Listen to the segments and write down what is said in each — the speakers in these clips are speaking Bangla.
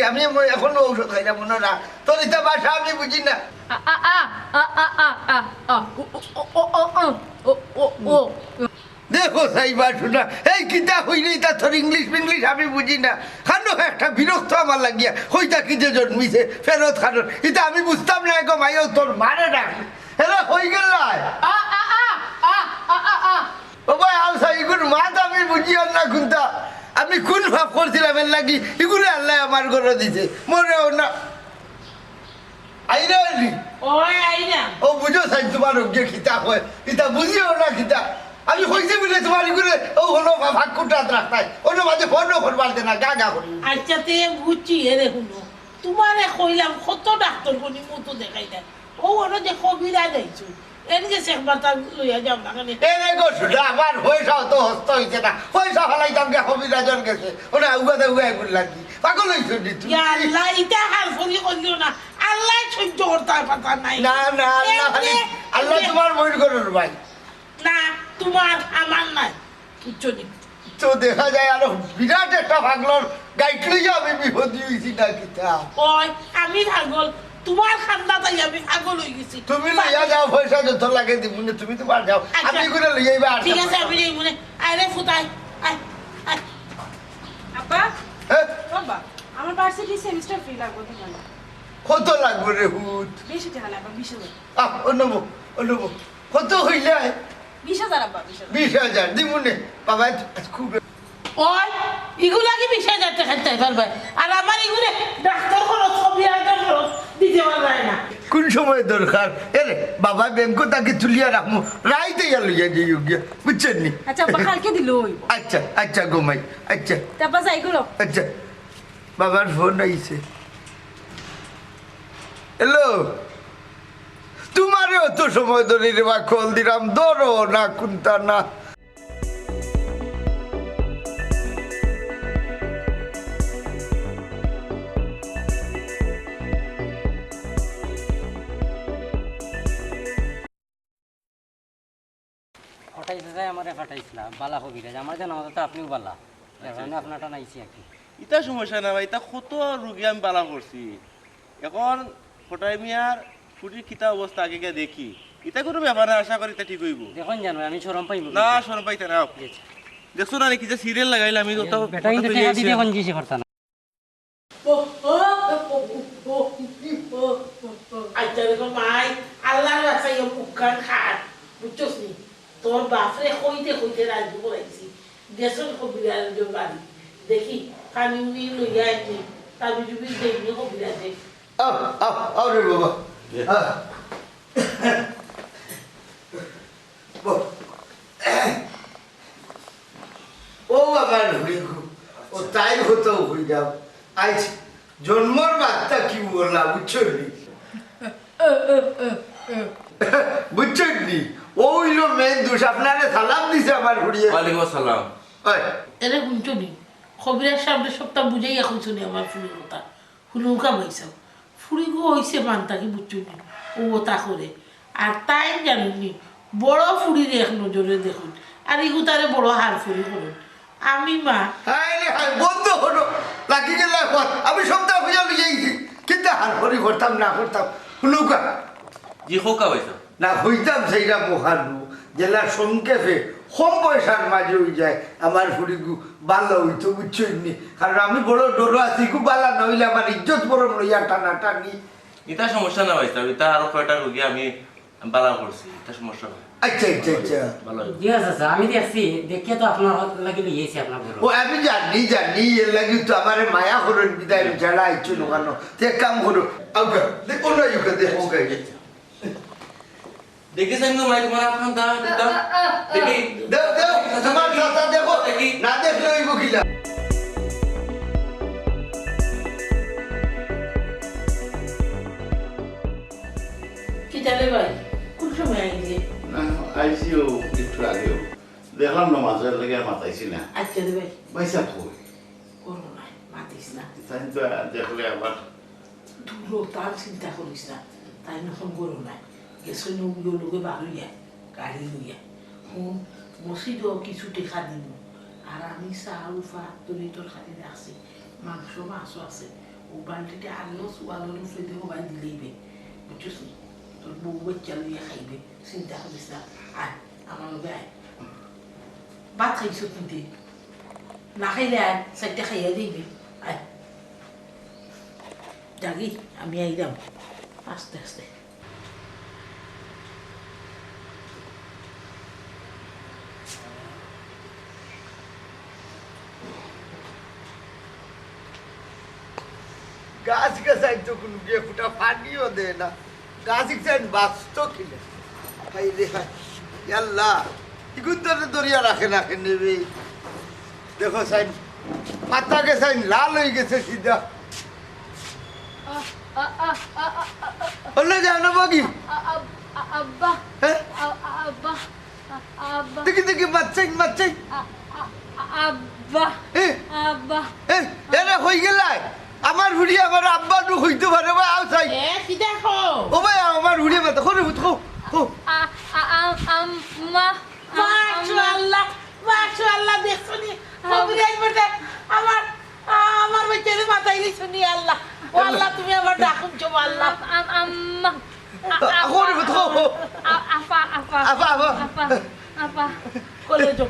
আমি এখনো ঔষধ খাই না মনে রাখ তোর ইতা ভাষা আমি বুঝি না দেখো সাইবা শোনা এই কিতা হইলে তা তোর ইংলিশ ফিংলিশ আমি বুঝি না খানো একটা বিরক্ত আমার লাগিয়া হইতা কি যে জন্মিছে ফেরত খানোর এটা আমি বুঝতাম না গো মাইও তোর মারে ডাক হ্যালো হই গেল ও ভাই আলসা ইগুন মা তো আমি বুঝিও না কোনটা আমি কোন ভাব করছিলাম এর লাগি এগুলো আল্লাহ আমার ঘরে দিছে মনেও না আইরা ও বুঝো সাই তোমার যে খিতা হয় এটা বুঝিও না খিতা আমি হইছে বলে তোমার এগুলো ও হলো ভাগ কুটাত রাখতাই অন্য মাঝে ফোনও করবার দে না গা গা করি আচ্ছা তে বুঝছি এরে শুনো তোমারে কইলাম কত ডাক্তার কোনি মতো দেখাই দেয় ও ওরা যে কবিরা যাইছো এনকে শেখ বাতা লইয়া যাও না কেন এনে গো সুদা আমার পয়সাও তো হস্ত হইছে না পয়সা ফলাইতাম গে কবিরাজন গেছে ওরা উগাতে উগায় গুল লাগি পাগল হইছ নি তুই ইয়া আল্লাহ ইটা হাল ফলি কইলো না আল্লাহ সহ্য করতে পাতা নাই না না আল্লাহ খালি আল্লাহ তোমার মন করুন ভাই না তোমার আমার নাই কিচ্ছু নেই তো দেখা যায় আরো বিরাট একটা পাগলর গাইটলি আমি বিপদি হইছি না কিতা ওই আমি পাগল তোমার খান্দা তাই আমি পাগল হই গেছি তুমি লইয়া যাও পয়সা যত লাগে দিবুনে তুমি তোমার যাও আমি করে লইয়াইবা ঠিক আছে আমি নেই মনে আরে ফুটাই আয় আয় আব্বা হ্যাঁ বাবা আমার ভার্সিটি সেমিস্টার ফি লাগবে তোমার কত লাগবে রে হুত বেশি টাকা লাগবে 20000 অন্যব কত হইলে 20000 আব্বা 20000 20,000 দিবুনে বাবা খুব ওই এগুলা কি 20,000 টাকা খাইতে পারবে আর আমার এগুলো ডাক্তার খরচ কবিরাজের খরচ দিতে পারবে না কোন সময় দরকার এরে বাবা ব্যাংক তাকে তুলিয়া রাখবো রাইতে গেল গিয়া বুঝছেন নি আচ্ছা আব্বা কালকে দিলো হইব আচ্ছা আচ্ছা গোমাই আচ্ছা তারপর যাই গুলো আচ্ছা বাবার ফোন আইছে হ্যালো তোমারে অত সময় ধরে রে বা কল দিলাম ধরো না কোনটা না ফাটাইতে যায় আমারে ফাটাইছিলাম বালা কবিরাজ আমার জানা মতো তো আপনিও বালা এখন আপনারটা নাইছি আর কি ইটা সমস্যা না ভাই ইটা কত রুগী আমি বালা করছি এখন ফটাই মিয়ার ফুটির কিতা অবস্থা আগে গিয়ে দেখি ইটা কোনো ব্যাপার না আশা করি এটা ঠিক হইব দেখুন জানো আমি সরম পাইব না শোন পাইতে না দেখছো না কি যে সিরিয়াল লাগাইলে আমি তো বেটা কিন্তু টাকা দিতে কোন জিনিস করতা না আচ্ছা দেখো মাই আল্লাহর বাসাই মুখান খাট বুঝছস নি তোর বাপরে কইতে রাজি বলাইছি দেশের কবিরাজের বাড়ি দেখি পানি উনি লইয়া আইনি তাবি জুবি দেইনি কবিরাজে আও রে বাবা ও বাবা ও তাই হতো হয়ে যাও আজ জন্মর বার্তা কি বললা বুঝছো নি বুঝছো নি ওইলো মেন দোষ আপনারে সালাম দিছে আমার ঘুরিয়ে ওয়ালাইকুম আসসালাম এরে শুনছো নি কবিরাজ সামনে সপ্তাহ বুঝাইয়া কইছো নি আমার ফুলির কথা হুলুকা বইছ ফুলিগো হইছে মানতাকে বুঝছো নি ও তা করে আর তাই জানুনি বড় ফুলির এক নজরে দেখুন আর ইগু তারে বড় হার ফুলি করুন আমি মা বন্ধ হলো লাগি গেল আমি সপ্তাহ বুঝা লইয়াইছি কিন্তু হার ফরি করতাম না করতাম হুলুকা জি হোকা হইছো না হইতাম সেইটা মহানু জেলার সংক্ষেপে কম পয়সার মাঝে হয়ে যায় আমার ফুরিগু বালা হইতো বুঝছই নি কারণ আমি বড় ডরো আছি খুব বালা নইলে আমার ইজ্জত বড় লইয়া টানা টানি এটা সমস্যা না ভাই এটা আরো কয়টা রুগী আমি বালা করছি এটা সমস্যা না আচ্ছা আচ্ছা আচ্ছা ভালো জি আছে আমি দেখছি দেখে তো আপনার লাগি লইয়েছি আপনার ঘর ও আমি জানি এর লাগি তো আমার মায়া করুন বিদায় জ্বালা ইচ্ছু লোকানো তে কাম করো আউকা দেখো না ইউকা দেখো গাই দেখেছেন তো ভাই তোমার আপনার দা দেখি দেও দেও তোমার দাদা দেখো না দেখলে হইব কিলা কি জানে ভাই কোন সময় আইলে আইসিও একটু আগেও দেখলাম না মাঝের লেগে মাতাইছি না আচ্ছা রে ভাই পয়সা কই করো না মাতিস না তাই তো দেখলে আবার ধুলো তার চিন্তা করিস না তাই নখন করো না গেছো নগুলো লোকে বাড়ুইয়া গাড়ি লইয়া হুম মসজিদও কিছু টেকা দিব আর আমি চাউল ফাট তরি তরকারি রাখছি মাংস মাছও আছে ও বান্টিটা আনলো সুয়ালো ফেলে বাই দিলেইবে বুঝছিস তোর বউ বাচ্চা লিয়ে খাইবে চিন্তা করিস না আয় আমার লগে আয় ভাত খাইছো কিন্তু না খাইলে আয় চারটা খাইয়া দিবি আয় জাগি আমি আইলাম আস্তে আস্তে গাছ গাছাই তো কোনো গিয়ে ফুটা পানিও দেয় না গাছ গাছাই বাঁচত কিনে হাই রে হাই আল্লাহ ইগুন তো দরিয়া রাখে রাখে নেবে দেখো সাইন পাতা গেছাইন লাল হয়ে গেছে সিধা বললে যাও না বগি আব্বা হ্যাঁ আব্বা আব্বা দেখি দেখি বাচ্চাই আব্বা হ্যাঁ আব্বা এরা হয়ে গেলাই আমার হুড়ি আমার আব্বা নু হইতে পারে ভাই আও চাই এ কি দেখো ও ভাই আমার হুড়ি মাথা করে উঠো আম্মা মাশাআল্লাহ দেখছো নি খবরের মধ্যে আমার আমার বাচ্চাদের মাথায় দিছো নি আল্লাহ ও আল্লাহ তুমি আমার ডাকুম চো আল্লাহ আম্মা করে উঠো আপা আপা আপা আপা আপা আপা কলেজো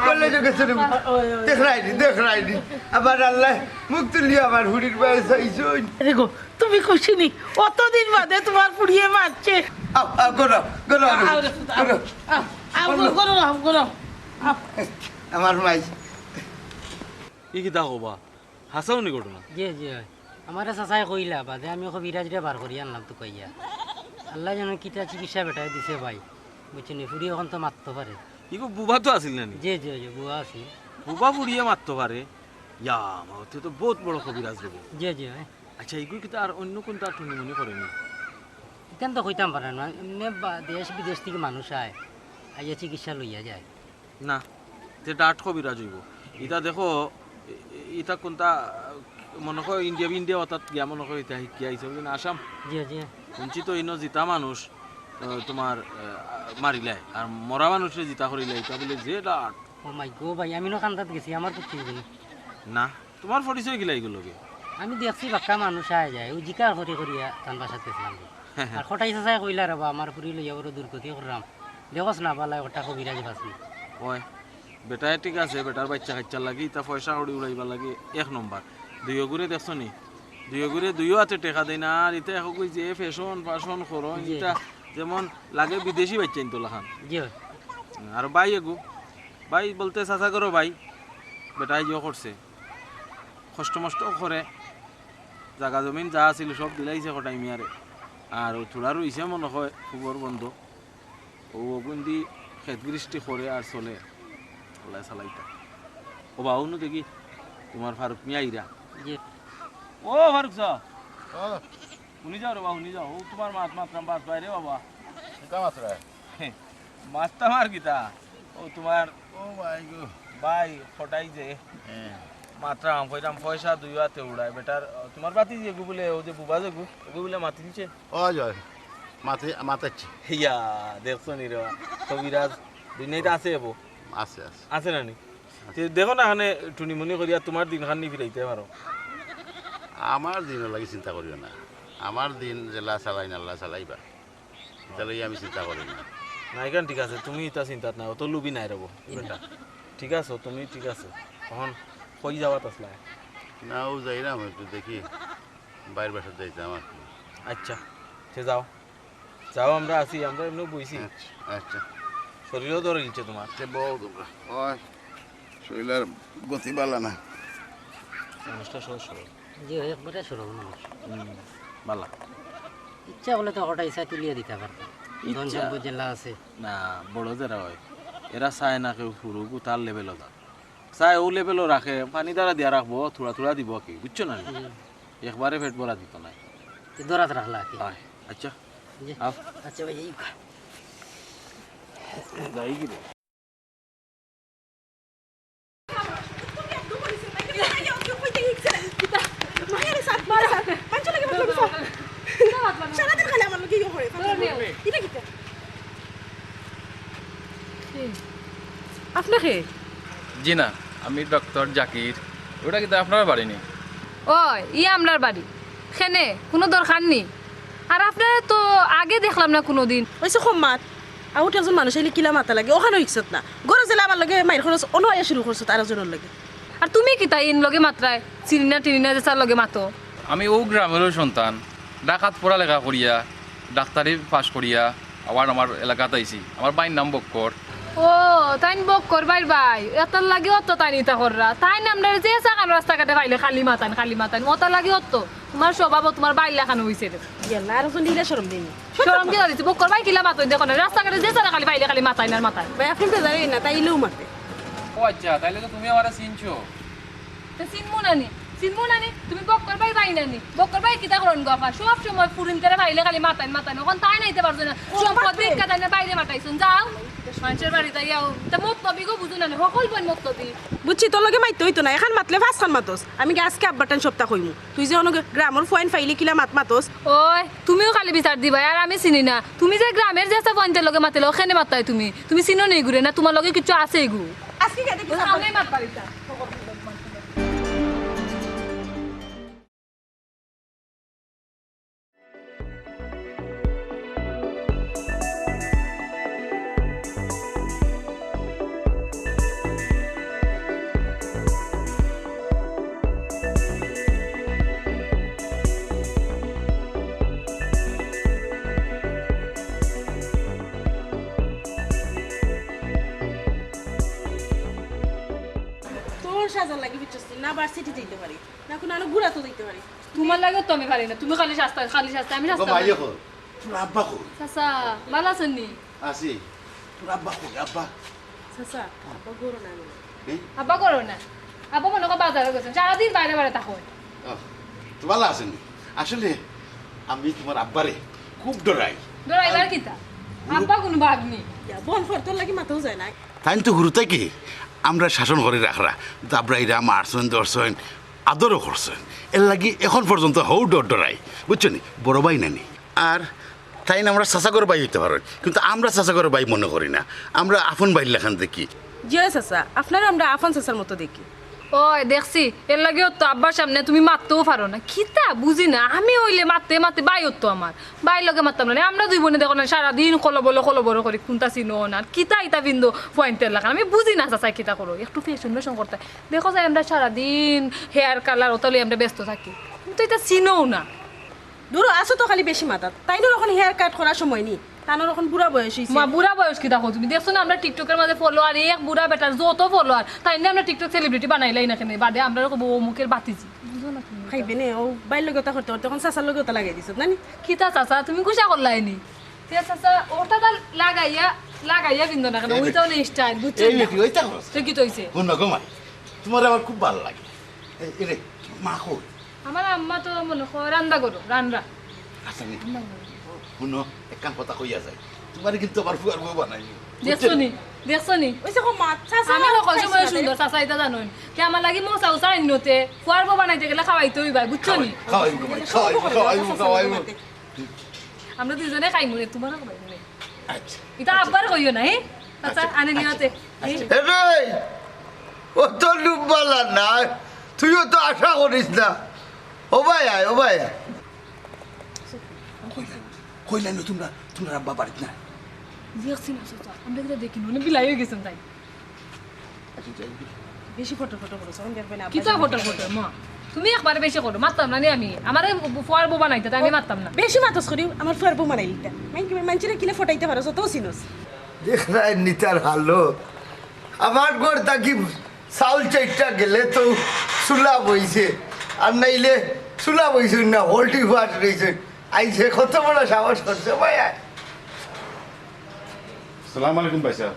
বললে যে গেছে দেখ রাইনি আবার আল্লাহ মুখ তুলি আমার হুড়ির বয়স হইছুন দেখো তুমি খুশি নি অতদিন বাদে তোমার পুড়িয়ে মারছে করো করো করো আমার মাই ই কিতা কবা হাসাও নি ঘটনা জি জি হয় আমার চাচাই কইলা বাদে আমি বিরাজরে বার করি আনলাম তো কইয়া আল্লাহ যেন কিতা চিকিৎসা বেটাই দিছে ভাই বুঝছেন ফুড়ি এখন তো মারতে পারে ইগো বুবা তো আছিল না নি জি জি জি বুয়া আছি বুবা বুড়িয়ে মারতে পারে ইয়া মাতে তো বহুত বড় কবিরাজ দেব জি জি হয় আচ্ছা ইগো কিতা আর অন্য কোনটা টুনি মনে করেনি এখান তো কইতাম পারে না এমনি দেশ বিদেশ থেকে মানুষ আয় আইয়া চিকিৎসা লইয়া যায় না যে ডাট কবিরাজ হইব ইটা দেখো ইটা কোনটা মনে হয় ইন্ডিয়া অর্থাৎ গিয়া মনে হয় ইটা শিক্ষা হিসাবে আসাম জি জি শুনছি তো ইনো জিতা মানুষ তোমার মারিলাই আর মরা মানুষে জিতা করিলে এটা বলে যে ডাট ও মাই গো ভাই আমি নো কান্দাত গেছি আমার কিছু না তোমার পরিচয় গিলা এগুলোকে আমি দেখছি বাক্কা মানুষ আয় যায় ও জিকার করি করিয়া তান বাসাত গেছিলাম আর খটাই চাচাই কইলা রে বা আমার ফুরি লইয়া বড় দুর্গতি করলাম দেখস না বালা ওটা কবিরাজ ভাসি ওই বেটায় ঠিক আছে বেটার বাচ্চা কাচ্চা লাগি তা পয়সা কড়ি উড়াইবা লাগে এক নম্বর দুই ঘুরে দেখছো নি দুই ঘুরে দুইও আছে টেকা দেয় না আর এটা এখন কই যে ফ্যাশন করো এটা যেমন লাগে বিদেশি বাচ্চা ইনতো লাখান জি আর ভাই এগু ভাই বলতে চাচা করো ভাই বেটাই যে করছে কষ্ট মষ্ট করে জাগা জমিন যা আছিল সব দিলাইছে কটাই মিয়ারে আর থোড়া রইছে মনে হয় খুবর বন্ধ ও বন্দি খেত বৃষ্টি করে আর চলে আল্লাহ চালাইটা ও বাউনু দেখি তোমার ফারুক মিয়া ইরা জি ও ফারুক সা শুনি যাও রে বাবু শুনি যাও ও তোমার মাত্রাম বাস বাইরে বাবা মাছটা মার গীতা ও তোমার ও ভাই গো ভাই ফটাই যে মাত্রাম পয়সা দুই হাতে উড়ায় বেটার তোমার বাতি যে বলে ও যে বুবা যে বলে মাতি দিচ্ছে ও জয় মাতাচ্ছি ইয়া দেখছো নি রে কবিরাজ দুনিয়াতে আছে এবো আছে আছে আছে না নি দেখো না এখানে টুনিমুনি করিয়া তোমার দিন খান নি ফিরাইতে পারো আমার দিনের লাগি চিন্তা করিও না আমার দিন জেলা চালাই না আল্লাহ চালাইবা তাহলে আমি চিন্তা করি না নাইকান ঠিক আছে তুমি এটা চিন্তাত নাই অত লুবি নাই রব বেটা ঠিক আছে তুমি ঠিক আছে তখন কই যাওয়াত আসলা না ও যাই না আমি একটু দেখি বাইরের বাসার যাইতে আমার আচ্ছা সে যাও যাও আমরা আছি আমরা এমনি বইছি আচ্ছা শরীরও ধরে নিচ্ছে তোমার সে বউ তোমরা ওই শরীরের গতি বালা না মানুষটা সহজ সরল জি একবারে সরল মানুষ বালা ইচ্ছা হলে তো হঠাৎ ইচ্ছা তুলিয়ে দিতে পারতাম ধন ইচ্ছা? সম্পদ জেলা আছে না বড় যারা হয় এরা চায় না কেউ শুরু তার লেভেলও যা চায় ও লেভেলও রাখে পানি দ্বারা দিয়া রাখবো থোড়া দিব কি বুঝছো না একবারে পেট ভরা দিত না দরাত রাখলা কি আয় আচ্ছা জি। আও আচ্ছা ভাই এই যাই কি রে আপনাকে জি না আমি ডক্টর জাকির ওটা কিন্তু আপনারা বাড়িনি ওই আমরার বাড়ি খেনে কোনো দরকার নেই আর আপনারা তো আগে দেখলাম না কোনোদিন ওইসে সম্মাত আউট একজন মানুষ এলে কিলা মাথা লাগে ওখানে ইচ্ছত না গরো জেলা আমার লগে মাইর খরচ অনয়া শুরু করছো আর একজনের লগে আর তুমি কি তাই ইন লগে মাত্রায় চিনিনা টিনিনা যে তার লগে মাতো আমি ও গ্রামেরও সন্তান ডাকাত পড়ালেখা করিয়া ডাক্তারি পাশ করিয়া আবার আমার এলাকাতে আইছি আমার বাইর নাম বক্কর ও তাই বক করবাই ভাই এটার লাগে অত তাই নিতা কররা তাই আমরা যে সাকান রাস্তাঘাটে পাইলে খালি মাতান ওটার লাগে অত তোমার স্বভাব তোমার বাইর লেখানো হয়েছে গেল আর একজন দিলে সরম দিন সরম কি দিচ্ছে বক করবাই কিলা মাতো দেখো না রাস্তাঘাটে যে সারা খালি পাইলে খালি মাতাই না মাতাই ভাই আপনি তো জানেন না তাই ইলেও মারতে ও আচ্ছা তাইলে তো তুমি আমার চিনছো তো চিনমু নানি তুমি বক করবাই ভাই নানি বক করবাই কিতা করন গফা সব সময় ফুরিন করে পাইলে খালি মাতাই ওখান তাই নাইতে পারছো না সম্পদ বিক্কা তাই না বাইরে মাতাইছুন যাও মানুষের বাড়িতে যাও তা মত নবীগো বুঝু না সকল বই মত নবী বুঝছি তোর লগে মাইতে হইতো না এখন মাতলে পাঁচখান মাতোস আমি আজকে আব্বাটান সপ্তাহ কইমু তুই যে অনেক গ্রামের ফয়েন ফাইলে কিলা মাতোস ওই তুমিও খালি বিচার দিবা আর আমি চিনি না তুমি যে গ্রামের যে পয়েন্টের লগে মাতিলে ওখানে মাতাই তুমি চিনো নেই ঘুরে না তোমার লগে কিছু আছে এগু আজকে কে দেখি আমি মাত পারিতা তোর সাজার লাগে বুঝছিস না ভার্সিটি যেতে পারি না কোনো আরো ঘুরা তো যেতে পারি তোমার লাগে তো আমি পারি না তুমি খালি শাস্তা আমি শাস্তা তোর আব্বা কই চাচা ভালো আছেন নি আসি তোর আব্বা কই আব্বা চাচা আব্বা গরু না এই আব্বা করো না আব্বা মনে করো বাজারে গেছেন সারাদিন বাইরে থাকো তো ভালো আছেন আসলে আমি তোমার আব্বারে খুব ডরাই ডরাইবার কিতা আব্বা কোনো ভাগ নেই বন ফর তোর লাগে মাথাও যায় না তাই তো গুরু থেকে আমরা শাসন করে রাখরা দাবরাইরা মারছেন দর্শন আদরও করছেন এর লাগি এখন পর্যন্ত হৌ ডরাই বুঝছো নি বড় ভাই নানি আর তাই না আমরা চাচাগর বাই হইতে পারেন কিন্তু আমরা চাচাগর বাই মনে করি না আমরা আপন বাইর লেখান দেখি জিও চাচা আপনারা আমরা আফান চাচার মতো দেখি ওই দেখছি এর লাগেও তো আব্বার সামনে তুমি মারতেও পারো না কিতা বুঝি না আমি হইলে মারতে বাই হতো আমার বাই লগে মারতাম না আমরা দুই বোনে দেখো না সারাদিন কলবলো করি কোনটা চিনো না কিতা ইতা বিন্দু পয়েন্টের লাগান আমি বুঝি না চাচাই কিতা করো একটু ফেশন করতে দেখো যাই আমরা সারাদিন হেয়ার কালার ওতলে আমরা ব্যস্ত থাকি কিন্তু এটা চিনোও না দূর আসো তো খালি বেশি মাথা তাই না এখন হেয়ার কাট করার সময় নি তানোর এখন বুড়া বয়স হয়েছে মা বুড়া বয়স কি দেখো তুমি দেখছো না আমরা টিকটকের মাঝে ফলোয়ার এক বুড়া বেটার যত ফলোয়ার তাই না আমরা টিকটক সেলিব্রিটি বানাইলাই না কেন বাদে আমরা বউ মুখের বাতিছি বুঝো না তুমি খাইবে নে ও বাইর লগে ওটা করতে তখন চাচার লগে ওটা লাগাই দিছ নানি কিতা চাচা তুমি কুশা করলাইনি ঠিক আছে চাচা ওটা লাগাইয়া কিন্তু না কেন ওইটাও নেই স্টাইল বুঝছো এই নাকি ওইটা করছ তো কি তৈছে শুন না গমাই তোমার আমার খুব ভালো লাগে এই রে মা কই আমার আম্মা তো মনে করো রান্না করো রান্না আসেনি শুনো এক কান কথা কইয়া যায় তোমার কিন্তু আমার ফুয়ার বউ বানাই দেখছো নি ওইসে কো মা চাচা আমি সকল সময় সুন্দর চাচা এটা জানোই কে আমার লাগি মশা উচা আইনতে ফুয়ার বউ বানাইতে গেলে খাওয়াইতে হইবা বুঝছো নি খাওয়াইব গমাই খাওয়াইব আমরা দুজনে খাইমু রে তোমারও খাইমু রে আচ্ছা এটা আব্বার কইও না হ্যাঁ আচ্ছা আনে নিওতে রে ও তো ডুববালা না তুইও তো আশা করিস না ও ভাই কইলাই না তোমরা আব্বা বাড়িতে না দেখছি না চাচা আমরা এটা দেখি না বিলাই হয়ে গেছেন তাই বেশি ফটো করছ আমি দেখবে না কিতা ফটো মা তুমি একবারে বেশি করো মারতাম না নি আমি আমারে ফুয়ার বউ বানাইতে তাই আমি মারতাম না বেশি মাতস করি আমার ফুয়ার বউ মানাই লিটা মানছিরে কিলে ফটাইতে পারছ তো চিনস দেখ রায় নিতার হালো আমার ঘর তাকি চাউল চাইটা গেলে তো চুলা বইছে আর নাইলে চুলা বইছে না হোল্টি ফাট রয়েছে আইছে কত বড় সাহস করছে ভাই সালাম আলাইকুম ভাইসা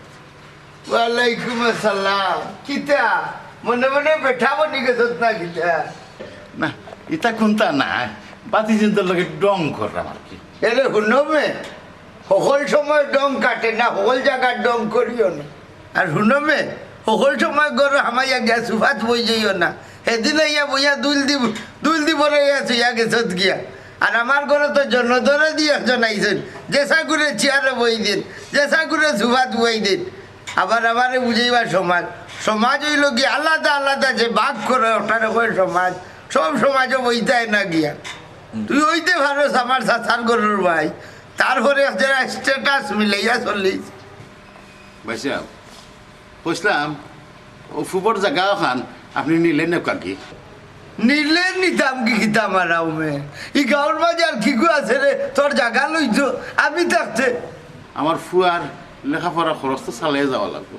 ওয়ালাইকুম আসসালাম কিতা মনে বেঠাবো নিকে না কিতা না এটা কোনটা না বাতি চিন্তার লগে ডং করলাম আর কি এরে শুনমে সকল সময় ডং কাটে না সকল জায়গার ডং করিও না আর শুনমে সকল সময় গর হামাইয়া গিয়া সুফাত বই যাইও না সেদিন ইয়া বইয়া দুল দিব আছো ইয়া গেছত গিয়া আর আমার ঘরে তো জনদরে দিয়ে জানাইছেন জেসা করে চেয়ারে বই দিন জেসা করে সুফাত বই দিন আবার আমারে বুঝাইবার সমাজ হইল কি আলাদা যে ভাগ করে ওটার কয় সমাজ সব সমাজে বইতে না গিয়া তুই হইতে পারোস আমার চাচার গরুর ভাই তারপরে যারা স্ট্যাটাস মিলাইয়া চল্লিস ভাই সাহেব বুঝলাম ও ফুবর জায়গা খান আপনি নিলেন না কাকি নিলে নিতাম কি খিতাম আর মে ই গাঁর মাঝে আর কি আছে রে তোর জায়গা লইছ আমি থাকতে আমার ফুয়ার লেখাপড়া খরচ তো চালিয়ে যাওয়া লাগবে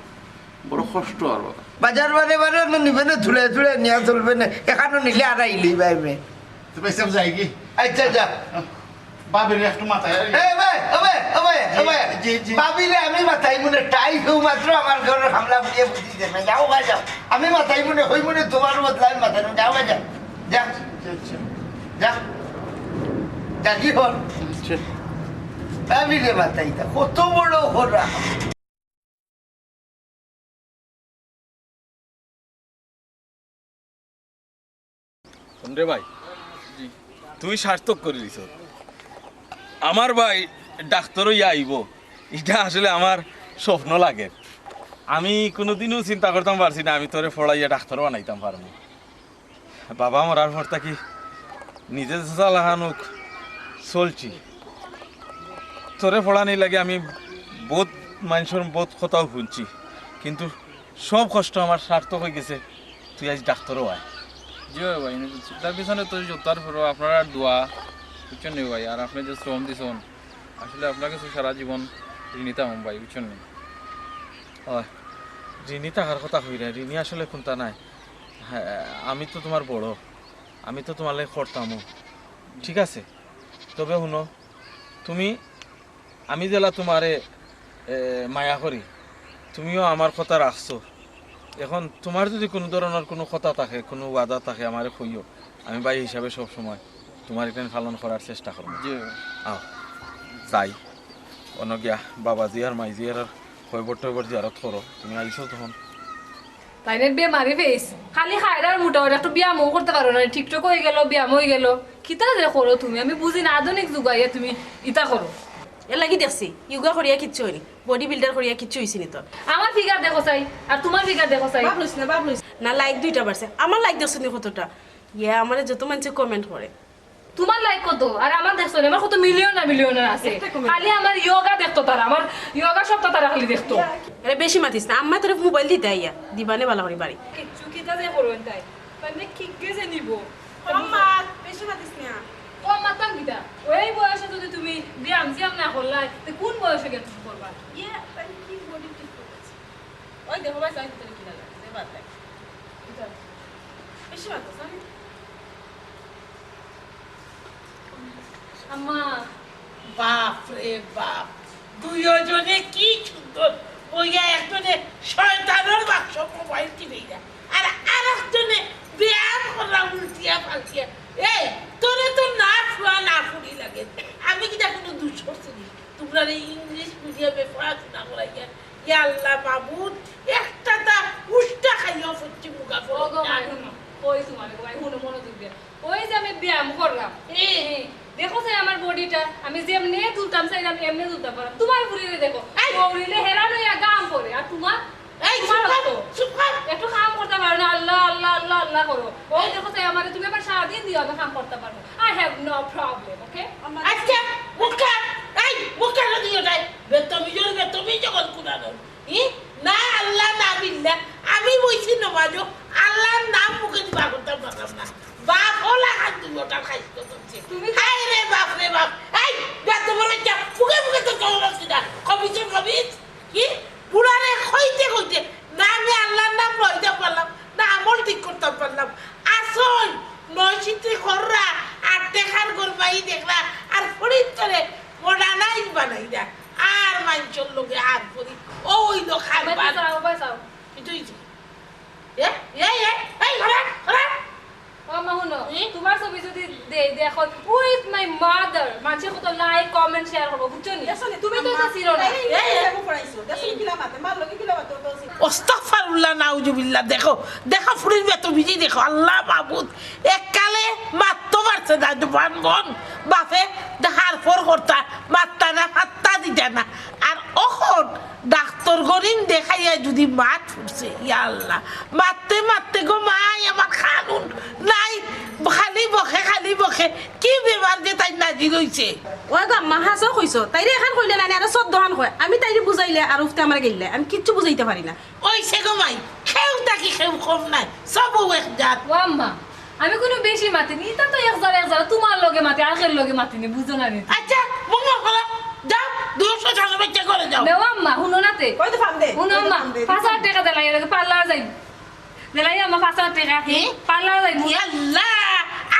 বড় কষ্ট আর বাজার বারে বারে নিবে না থুলে থুলে নিয়ে চলবে না এখানে নিলে আর আইলি ভাই মে ভাই সাহেব যাই কি আচ্ছা যা বাবের একটু মাথায় জি, জি। ভাবিলে আমি মাথায় মনে টাই কেউ মাত্র আমার ঘরের হামলা বুঝিয়ে বুঝিয়ে দেবে যাও ভাই যাও আমি মাথায় মনে হই মনে তোমার বদলাই মাথায় যাও ভাই যাও যা যা যা কি হল ভাবিলে মাথায় কত বড় হরা রে ভাই তুই সার্থক করে দিছ আমার ভাই ডাক্তারও আইব এটা আসলে আমার স্বপ্ন লাগে আমি কোনোদিনও চিন্তা করতাম পারছি না আমি তোরে পড়াইয়া ডাক্তারও বানাইতাম পারবো বাবা মরার পর থাকি নিজে চালাহানুক চলছি তোরে পড়ানি লাগে আমি বহুত মানুষের বহুত কথাও শুনছি কিন্তু সব কষ্ট আমার সার্থক হয়ে গেছে তুই আজ ডাক্তারও আয় জি ভাই তার পিছনে তো তারপর আপনার আর দোয়া বুঝছেন নি ভাই আর আপনি যে শ্রম দিছেন আসলে আপনার কাছে সারা জীবন ঋণিতা হম ভাই বুঝছেন নি হয় ঋণী থাকার কথা হই না ঋণী আসলে কোনটা নাই হ্যাঁ আমি তো তোমার বড় আমি তো তোমার লাগে করতামও ঠিক আছে তবে শুনো তুমি আমি জেলা তোমারে মায়া করি তুমিও আমার কথা রাখছো এখন তোমার যদি কোনো ধরনের কোনো কথা থাকে কোনো ওয়াদা থাকে আমারে কইও আমি ভাই হিসাবে সব সময় তোমার এখানে পালন করার চেষ্টা করবো জি আও যাই অন্য গিয়া বাবাজি আর মাইজি আর হইবর টইবর জিয়ারত করো তুমি আইসো তখন তাইনে বিয়ে মারি ফেস খালি খায়রার মোটা ওটা একটু ব্যায়ামও করতে পারো না টিকটক হয়ে গেল ব্যায়াম হয়ে গেল কিতা যে করো তুমি আমি বুঝি না আধুনিক যুগাইয়া তুমি ইতা করো এর লাগি দেখছি ইয়োগা করিয়া কিচ্ছু হয়নি বডি বিল্ডার করিয়া কিচ্ছু হয়েছি নি তোর আমার ফিগার দেখো চাই আর তোমার ফিগার দেখো চাই বাপ লইস না লাইক 2টা বাড়ছে আমার লাইক দেখছো নি কতটা ইয়া আমারে যত মানুষ কমেন্ট করে তোমার লাইক কত আর আমার দেখছো না, আমার কত মিলিয়নার আছে খালি আমার যোগা দেখতো তারা আমার যোগা সবটা তারা খালি দেখতো আরে বেশি মাতিস না আম্মা তোর মোবাইল দিতে আইয়া দিবানে ভালো করে বাড়ি কিচ্ছু কিতা যে করবেন তাই মানে কি গেছে নিব আম্মা বেশি মাতিস না ও মাতাম কিতা ওই বয়সে যদি তুমি ব্যায়াম জিয়াম না করলাই তো কোন বয়সে গিয়ে তুমি করবা ইয়া তাই কি বডি ঠিক করছে ওই দেখো ভাই সাইড থেকে কি লাগে দে বাদ দেখ বেশি মাতিস না আম্মা বাপ রে বাপ দুইজনে কি সুন্দর ওইয়া একজনে শয়তানের বাক্স মোবাইল টিভি আর আরেকজনে ব্যায়াম করা উল্টিয়া পাল্টিয়া এই তোরে তো না ফুয়া না ফুড়ি লাগে আমি কি কোনো দুষ করছি নি তোমরা ইংলিশ মিডিয়ামে পড়াশোনা করাইয়া ইয়া আল্লাহ মাবুদ একটা তা উষ্টা খাইয়া ফুটছি মুখা ওগো ভাই শুনো ওই তোমার ভাই শুনো মনোযোগ দিয়া ওই যে আমি ব্যায়াম করলাম দেখো যে আমার বডিটা আমি যেমনি তুলতাম চাইলাম এমনি তুলতে পারলাম তোমার বুড়িরে দেখো বুড়িলে হেরানো গাম করে আর তোমার এই সুপার একটু কাম করতে পারো না আল্লাহ আল্লাহ আল্লাহ আল্লাহ করো ওই দেখো যে আমার তুমি আবার সারাদিন দিও আমি কাম করতে পারবো I have no problem okay আচ্ছা মুখা এই মুখা দিও নাই তুমি যখন কুনানো না আল্লাহ না বিল্লাহ আমি বইছি নমাজো আল্লাহর নাম মুখে দিবা করতে পারলাম না বাপ ওলা হাত দুটা খাইছো তুমি হাই রে বাপ এই বেত বলে যা মুখে তো চলছি না কবিছ কি পুরারে কইতে না আমি আল্লাহর নাম লইতে পারলাম না আমল ঠিক করতে পারলাম আসল নয়শিতে কররা আর দেখার গরবাই দেখলা আর ফরিদ করে মডার্নাইজ বানাই না আর মাইনচল লোকে হাত করি ওই লোক খাবার কিছুই এই ঘরা মামা শুনো তোমার ছবি যদি দেখো উইথ মাই মাদার মানুষে কত লাইক কমেন্ট শেয়ার করবো বুঝছো নি তুমি তো এটা ছিল না ওস্তাগফিরুল্লাহ নাউজুবিল্লাহ দেখো ফুরির বেতন বিজি দেখো আল্লাহ মাবুদ এককালে মাত্র পারছে না জবান গন বাপে দেখার পর করতা মাত্তা না পাত্তা দিতা না আর অখন ডাক্তার গরিম দেখাইয়া যদি মাত ফুটছে ইয়া আল্লাহ মারতে গো মাই আমার খানুন নাই খালি বখে কি বেমার যে তাই নাজি রইছে ওই গো আম্মা হাসও কইছো তাইরে এখন কইলে না আর 14 কয় আমি তাইরে বুঝাইলে আর উফতে আমার গেলে আমি কিচ্ছু বুঝাইতে পারি না ওই সে গো মাই খেউ তাকি খেউ কম নাই সব এক জাত ও আম্মা আমি কোনো বেশি মাতিনি তা তো এক তোমার লগে মাতি আর কের লগে মাতিনি বুঝো না নি আচ্ছা মঙ্গল করো যাও 200 টাকা বেচে করে যাও দেও আম্মা শুনো নাতে কই তো ফাম দে শুনো আম্মা 5000 টাকা দিলাই এর পার্লার যাই দিলাই আম্মা 5000 টাকা পার্লার যাই আল্লাহ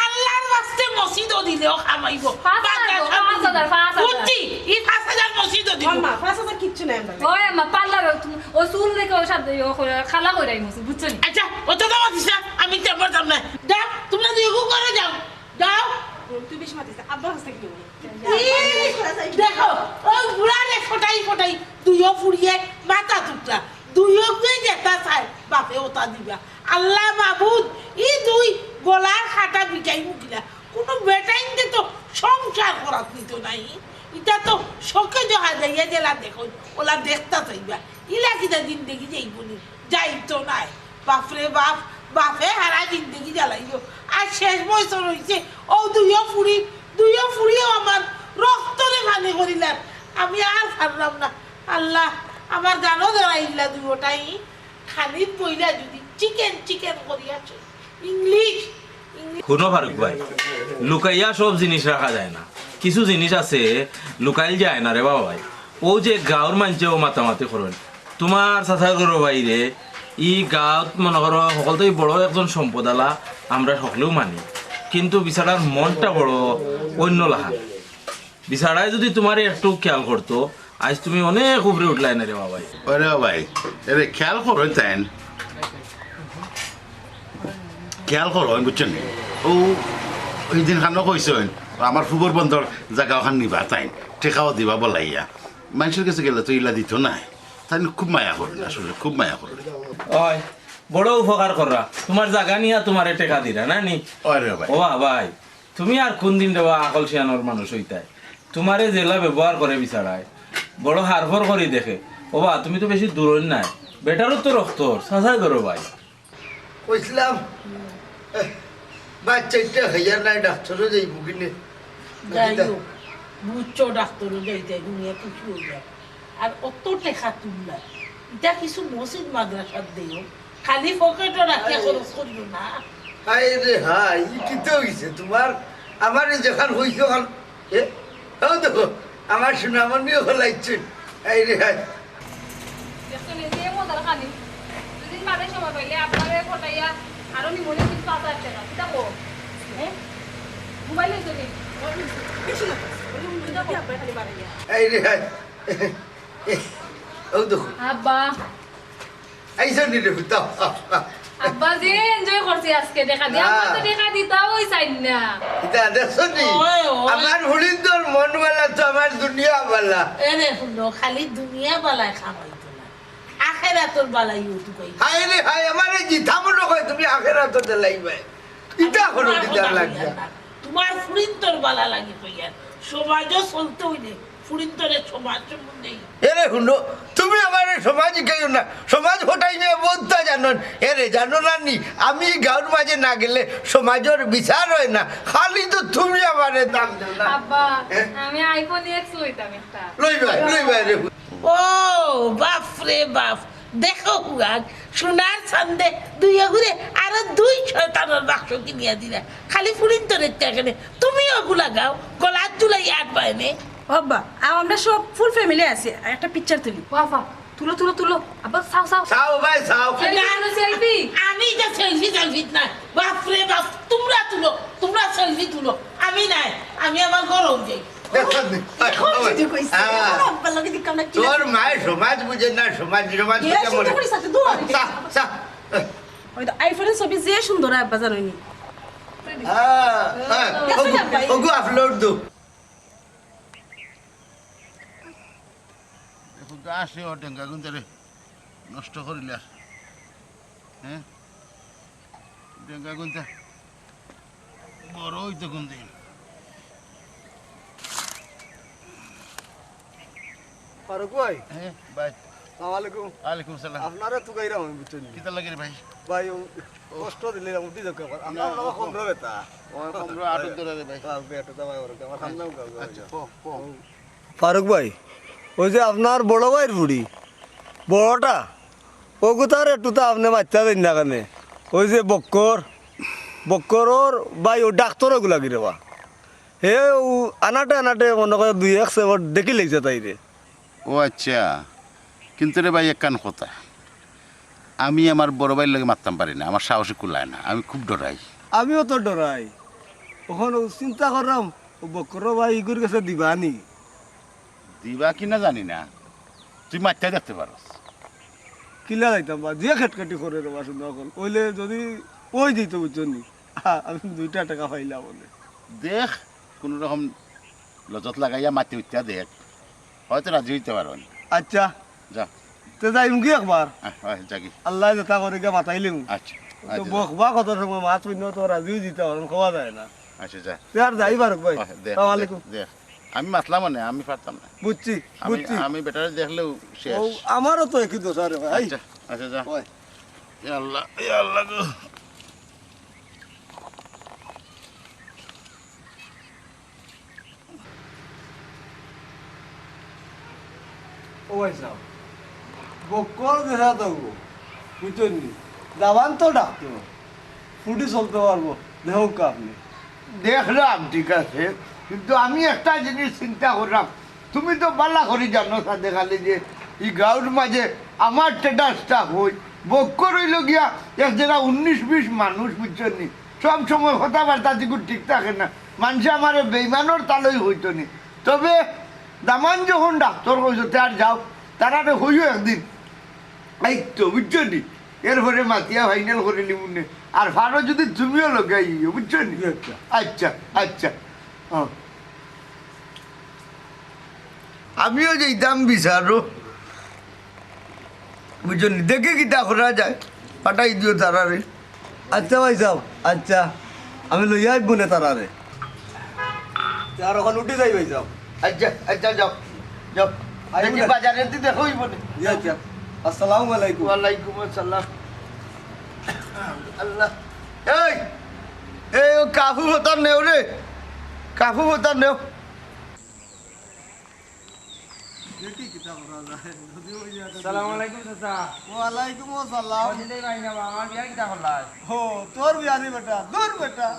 আল্লাহর ওয়াস্তে মসজিদ দিলেও খামাইব 5,000 বুঝছি ই 5000 মসজিদ দিব আম্মা 5000 কিচ্ছু নাই আমরা ওই আম্মা পার্লার ও চুল দেখে ওর সাথে খালা কইরাই মুছে বুঝছো নি আচ্ছা ওটা তো মাতিস না আমি চেম্বার যাব না যাও তোমরা দুই গু করে যাও যাও তুই বেশি মাতিস আব্বা হাসতে কি বলি দেখো ওই বুড়ারে ফটাই দুইও ফুরিয়ে মাথা টুকরা দুইও কে যেটা চাই বাপে ওটা দিবা আল্লাহ মাবুদ ই দুই গলার খাটা বিকাই মুখিলা কোনো বেটাইন দে তো সংসার করাত নিত নাই এটা তো শোকে জহা যাইয়া জেলা দেখো ওলা দেখতা চাইবা ইলা কিটা দিন দেখি যাইবনি যাইতো নাই বাপরে বাপে হারা জিন্দগি জ্বালাইব আর শেষ বছর হইছে ও দুইও ফুরিও আমার রক্তরে ভানি করিলাম আমি আর পারলাম না আল্লাহ আমার জানো ধরাইলা দুটাই খানিত বইলা যদি চিকেন করিয়াছে ইংলিশ শুনো ফারুক ভাই লুকাইয়া সব জিনিস রাখা যায় না কিছু জিনিস আছে লুকাইল যায় না রে বাবা ভাই ও যে গাঁৱৰ মানুষেও মাতামাতি করেন তোমার চাচা করো বাইরে ই গাঁৱত মনে করো সকলতে বড় একজন সম্পদালা আমরা সকলেও মানি কিন্তু বিচারার মনটা বড় অন্য লাহান বিচারায় যদি তোমার একটু খেয়াল করতো আজ তুমি অনেক উপরে উঠলাই না রে বাবা ভাই ওরে ভাই এরে খেয়াল করো তাই খেয়াল করো বুঝছেন ও ওই দিন খানো কইছেন আমার ফুবর বন্ধর জায়গা ওখান নিবা তাই টেকাও দিবা বলাইয়া মানুষের কাছে গেলে তো ইলা দিত না তাই খুব মায়া করেন আসলে খুব মায়া করেন ওই বড় উপকার করা তোমার জায়গা নিয়ে তোমারে টেকা দিরা না নি ওরে ভাই ও ভাই তুমি আর কোন দিন দেবা আকল শিয়ানোর মানুষ হইতাই তোমারে জেলা ব্যবহার করে বিচারায় বড় হারফর করি দেখে ও বা তুমি তো বেশি দূর নাই বেটারও তো রক্ত সাজাই করো ভাই কইছিলাম বাচ্চাটা হইয়া নাই ডাক্তারও যাইব কিনে যাইও বুঝছো ডাক্তার যাইতে দুনিয়া কিছু হয়ে যায় আর অত টেকা তুললা এটা কিছু মসজিদ মাদ্রাসার দিও খালি পকেটও রাখিয়া খরচ করিও না হাই রে হাই কি তো হইছে তোমার আমার যখন হইছে ওখান ও দেখো আমার শোনা আমার নিয়ে হলাইছে এই রে হাই দেখো নিজে মজার খানি দুদিন বাদে সময় পাইলে আপনারে ফটাইয়া আরো নিমনে কিছু 5,000 টাকা কিটা কো হ্যাঁ মোবাইলে যদি বেশি না বলি মুন্ডা কি আব্বা খালি বাড়াইয়া এই রে হাই ও দেখো আব্বা আইসো নি রে দাও আব্বা যে এনজয় করছি আজকে দেখা দি আব্বা তো দেখা দিতাও ওই সাইড না এটা দেখছো নি ওই, ওই। আমার হরিন্দর মন বালা তো আমার দুনিয়া বালা এরে শুনো খালি দুনিয়া বালায় খামাইতো না আখেরাতর বালাই উঠু কই হাই রে হাই আমার জিথা মনে হয় তুমি আখেরা তো দেলাইবে ইটা হলো দিদার লাগে তোমার ফুরিন্তর বালা লাগি কইয়া সমাজও চলতে হইলে ফুরিন্তরের সমাজ সম্বন্ধে এরে শুনো তুমি আমার সমাজ কেউ না সমাজ হটাই নিয়ে বলতে জানো এরে জানো না নি আমি গাঁর মাঝে না গেলে সমাজের বিচার হয় না খালি তো তুমি আমার দাম দাও না আব্বা হ্যাঁ? আমি আইফোন এক্স লইতাম একটা লইবা রে ও বাপ রে বাপ দেখো হুয়াক সোনার ছান্দে দুই ঘুরে আরো 2 শয়তানের বাক্স কিনিয়া দিলা খালি ফুরিন্তরের টাকানে তুমি ওগুলা গাও গলার চুলাই আট পায়নে আব্বা আমরা সব ফুল ফ্যামিলি আছে একটা পিকচার তুলি বাবা তুলো আব্বা সাও সাও ভাই সাও সেলফি আমি যা সেলফি না বাপ রে বাপ তোমরা সেলফি তুলো আমি নাই আমি আমার গরম যাই দেখো নি। এখন যদি কইছে হ্যাঁ। আব্বা লাগি দিকাম না কি তোর মায়ের সমাজ বুঝে না সমাজ এরা চিন্তা করি সাথে দোয়া দিতে। সা সা ওই তো আইফোনের ছবি যে সুন্দর আব্বা জানোনি দেখছো না ভাই? ওগো আপলোড দো আসে ও ডেঙ্গা গুন্তারে নষ্ট করিলে আর হ্যাঁ ডেঙ্গা গুন্তা বড় হইতো কোন দিন ফারুক ভাই হ্যাঁ বাই আসসালামাইকুম ওয়ালাইকুম আসসালাম আপনারা তো গাইরাম আমি বুঝছেন কিতা লাগে রে ভাই ভাই কষ্ট দিলে উঠি যাক আমরা কম রবে তা আমরা আটক ধরে রে ভাই বেটা দাও আমার সামনেও গাও আচ্ছা ফারুক ভাই ওই যে আপনার বড় ভাইয়ের বুড়ি বড়টা ওগু তার একটু তো আপনি বাচ্চা দেন না কেন ওই যে বক্করর ভাই ও ডাক্তার ওগুলা গিরে বা হে আনাটে মনে করে 2-1 সেবর দেখি লেগছে তাই রে ও আচ্ছা কিন্তু রে ভাই এক কান কথা আমি আমার বড় ভাইয়ের লগে মারতাম পারি না আমার সাহসে কুলায় না আমি খুব ডরাই আমিও তো ডরাই ওখানে চিন্তা করলাম ও বক্কর ভাই ইগুর কাছে দিবানি দিবা কিনা জানি না তুই মারতে দেখতে পারস কিলা যাইতাম বা যে খেটখাটি করে দেবা শুনে এখন ওইলে যদি ওই দিত বুঝছনি আমি 2 টাকা পাইলাম বলে দেখ কোনো রকম লজত লাগাইয়া মাটি উঠা দেখ হয়তো রাজি হইতে পারো আচ্ছা যা তো যাইম কি একবার হয় জাগি আল্লাহ যেটা করে গিয়ে মাতাইলিম আচ্ছা তো বকবা কত সময় মাছ পইন তো রাজিও দিতে পারেন খাওয়া যায় না আচ্ছা যা তো আর যাই পারুক ভাই দেখ সালাম আলাইকুম দেখ আমি মাতলাম মানে আমি পারতাম না বুঝছি বুঝছি আমি বেটারে দেখলেও শেষ ও আমারও তো একই দোষ আরে ভাই আচ্ছা আচ্ছা যা ওই ইয়া আল্লাহ গো ও ভাই সাহেব বকর দেখা তো বুঝছেন দাবান তো ডাক্তার ফুটি চলতে পারবো দেখুক আপনি দেখলাম ঠিক আছে কিন্তু আমি একটা জিনিস চিন্তা করলাম তুমি তো বালা করে জানো সাথে খালি যে এই গাঁর মাঝে আমার স্ট্যাটাসটা হই বক্ক রইল গিয়া এক জায়গা 19-20 মানুষ বুঝছেন নি সব সময় কথাবার্তা দিকে ঠিক থাকে না মানুষ আমার বেইমানোর তালই হইতো নি তবে দামান যখন ডাক্তার কইছো তার যাও তারা হইও একদিন এই তো বুঝছো নি এরপরে মাতিয়া ফাইনাল করে নিবুনে আর ফারো যদি তুমিও লগাই বুঝছো নি আচ্ছা আচ্ছা আমিও যেতাম বিচারো বুঝছো নি দেখে কিতা করা যায় পাঠাই দিও তারারে আচ্ছা ভাই সাহেব আচ্ছা আমি লইয়া আইব না তারারে আর ওখানে উঠে যাই ভাই সাহেব আচ্ছা আচ্ছা যাও যাও দেখি বাজারে দেখো বলে আচ্ছা আসসালামু আলাইকুম ওয়ালাইকুম আসসালাম আল্লাহ এই এই ও কাফু হতার নেও রে কাফু হতার নেও ওয়ালাইকুম আসসালাম হো তোর বিয়া নি বেটা দূর বেটা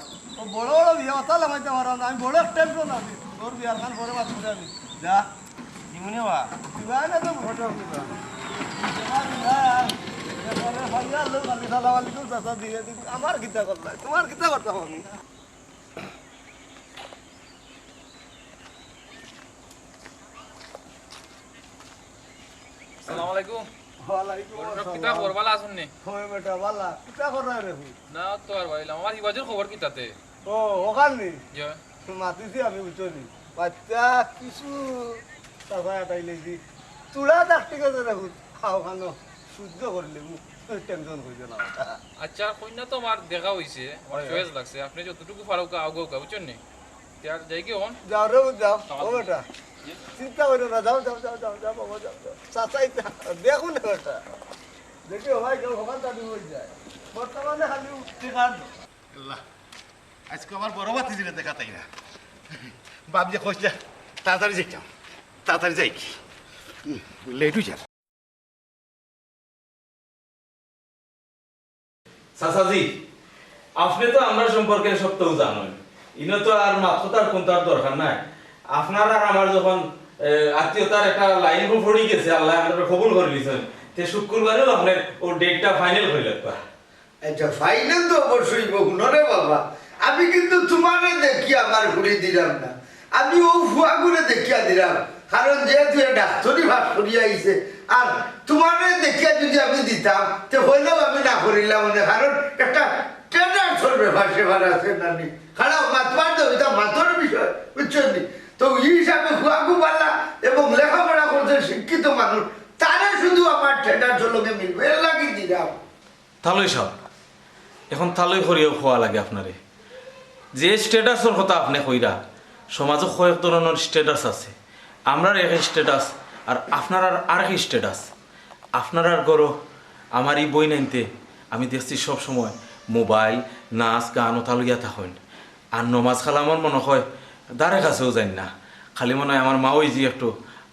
ও বড় বড় বিয়া কথা লাগাইতে পারো না আমি বড় টেনশন আছি তোর বিয়ার খান পরে মাত্র যাবি যা নিমুনে বা দিবা না তো ফটো দিবা আমার গীতা করলাই তোমার গীতা করতাম আমি আসসালামু আলাইকুম ওয়ালাইকুম কিতা খবর ভালো আছেন নি হয় বেটা বালা কিতা করা রে না তো আর ভাইলাম আমার হিবাজের খবর কিতাতে ও ওখান নি যে মাতিছি আমি বুঝছো নি বাচ্চা কিছু তারপরে এটাই লেগি চূড়া ডাক্তি গেছে দেখুন খাও খানো সহ্য করলে টেনশন হয়েছে না আচ্ছা কইনা তো আমার দেখা হইছে আমার চয়েস লাগছে আপনি যতটুকু পারো আগে বুঝছেন নি তার যাই কি হন যাও রে যাও ও বেটা চিন্তা করো না যাও যাও যাও যাও যাও বাবা যাও চাচাই দেখুন না বেটা দেখি হয় কেউ ওখান তাদের হয়ে যায় বর্তমানে খালি টিকার আল্লাহ আজকে আমার বড় বাতি দিলে দেখা তাই না বাপ যে কইছে তাড়াতাড়ি যাইতাম তাড়াতাড়ি যাই কি লেট হয়ে যার চাচাজি আপনি তো আমরা সম্পর্কে সব তো জানেন ইনো তো আর মাত্রতার কোন তার দরকার নাই আপনার আর আমার যখন আত্মীয়তার একটা লাইন পড়ে গেছে আল্লাহ আপনারা কবুল করে দিয়েছেন তে শুক্রবারেও আপনার ও ডেটটা ফাইনাল হয়ে লাগবে আচ্ছা ফাইনাল তো অবশ্যই বকুন রে বাবা আমি কিন্তু তোমারে দেখি আমার ঘুরে দিলাম না আমি ও ফুয়া ঘুরে দেখিয়া দিলাম কারণ যেহেতু ডাক্তারি ভাগ করিয়া আইছে আর তোমারে দেখিয়া যদি আমি দিতাম তো হইলেও আমি না করিলাম মানে কারণ একটা ট্রেডার্সের ব্যাপার সেবার আছে না নি খারাপ মাতবার তো এটা মাতর বিষয় বুঝছেন নি তো এই হিসাবে ফুয়াগু পাল্লা এবং লেখাপড়া করছে শিক্ষিত মানুষ তারা শুধু আমার ট্রেডার্সের লোকে মিলবে এর লাগি দিলাম তাহলেই সব এখন তাহলেই করিও খোয়া লাগে আপনারে যে স্ট্যাটাসের কথা আপনি কইরা সমাজে কয়েক ধরনের স্ট্যাটাস আছে আমরার এক স্ট্যাটাস আর আপনার আর এক স্ট্যাটাস আপনার আর গরো আমার এই বই নাইনতে আমি দেখছি সব সময় মোবাইল নাচ গান ওথা লইয়া থাকেন আর নমাজ খালা আমার মনে হয় দ্বারে কাছেও যাই না খালি মনে হয় আমার মা ওই যে একটু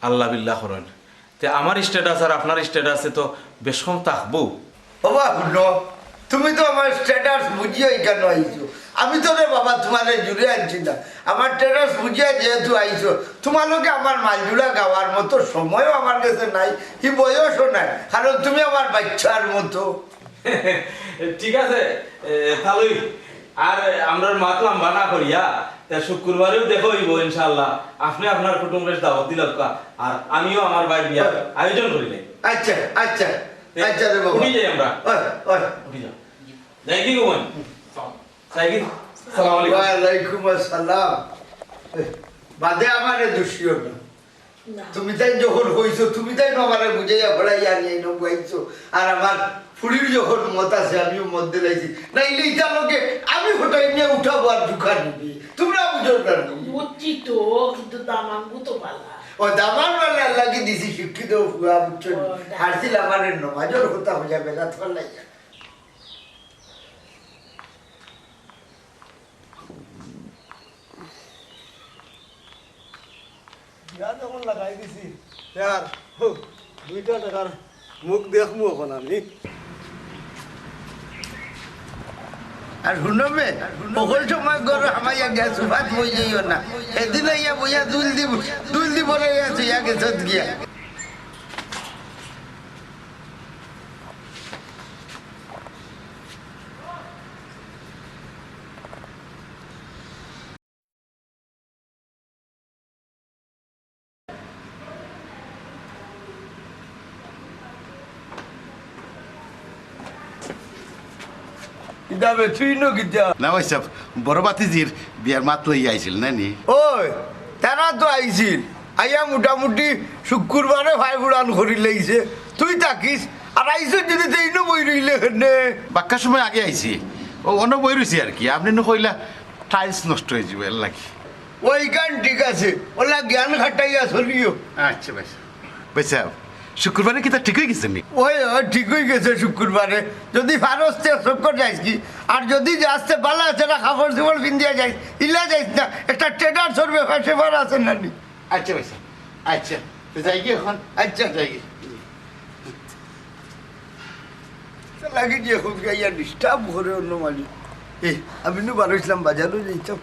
আল্লাহ বিল্লাহ করেন তে আমার স্ট্যাটাস আর আপনার স্ট্যাটাসে তো বেশ কম থাকবো বাবা শুনো তুমি তো আমার স্ট্যাটাস বুঝিয়ে কেন আইছো আমি তো রে বাবা তোমারে জুড়ে আনছি না আমার স্ট্যাটাস বুঝিয়ে যেহেতু আইছো তোমালোকে আমার মালজুলা গাওয়ার মতো সময়ও আমার কাছে নাই কি বয়সও নাই কারণ তুমি আমার বাচ্চার মতো ঠিক আছে তাহলে আর আমরা মাত লম্বা না করিয়া তা শুক্রবারেও দেখো হইব ইনশাআল্লাহ আপনি আপনার কুটুম্বের দাওয়াত দিলেন আর আমিও আমার ভাই বিয়া আয়োজন করিলে আচ্ছা আচ্ছা আচ্ছা রে বাবা উঠি যাই আমরা ওই ওই উঠি যাও যাই কি গোবন যাই কি আসসালামু আলাইকুম ওয়ালাইকুম আসসালাম বাদে আমারে দুষিও না তুমি তাই যখন হইছো তুমি তাই আমারে বুঝাইয়া পড়াইয়া নিয়ে নবাইছো আর আমার ফুলির যখন মত আছে আমিও মত দিলাইছি নাইলে ইটা লোকে আমি হঠাই নিয়ে উঠাবো আর ঢুকা নিবি তোমরা বুঝো না বুঝছি তো কিন্তু দামাঙ্গু তো পালা ও দামান মানে লাগি দিছি শিক্ষিত ফুয়া বুঝছো হারছিল আমার নমাজর হতা হয়ে যাবে না তোমার লাইয়া বিয়া যখন লাগাই দিছি আর 2 টাকার মুখ দেখমু এখন আমি আর শুনবে সকল সময় গরু আমাইয়া গ্যাস ভাত বই যাইও না এদিন ইয়া বইয়া দুল দিব রে আছে ইয়া গেছত গিয়া কিতাবে তুই নো কিতা না ভাই সাহেব বড় বাতিজির বিয়ার মাত লইয়া আইছিল না নি ওই তারা তো আইছিল আইয়া মোটামুটি শুক্রবারে ভাই বুড়ান করি লাইছে তুই থাকিস আর আইসো যদি তেইনো বই রইলে হেনে বাক্কার সময় আগে আইছি ও অন্য বই রয়েছি আর কি আপনি নো কইলা টাইলস নষ্ট হয়ে যাবে এর লাগি ওই গান ঠিক আছে ওলা জ্ঞান খাটাইয়া চলিও আচ্ছা ভাই ভাই সাহেব শুক্রবারে কি তা ঠিক হয়ে গেছে নি ওই ঠিক হয়ে গেছে শুক্রবারে যদি ফারস্তে চক্কর যাইস কি আর যদি আসতে পালা আছে না খাবার চোপড় পিন্দিয়া যাইস ইলা যাইস না একটা ট্রেডার সরবে ফেসেবার আছে না নি আচ্ছা ভাই সাহেব আচ্ছা তো যাই কি এখন আচ্ছা যাই কি লাগে যে এখন গাইয়া ডিস্টার্ব করে অন্য মালিক এই আমি নু বার হইছিলাম বাজারও যাইতাম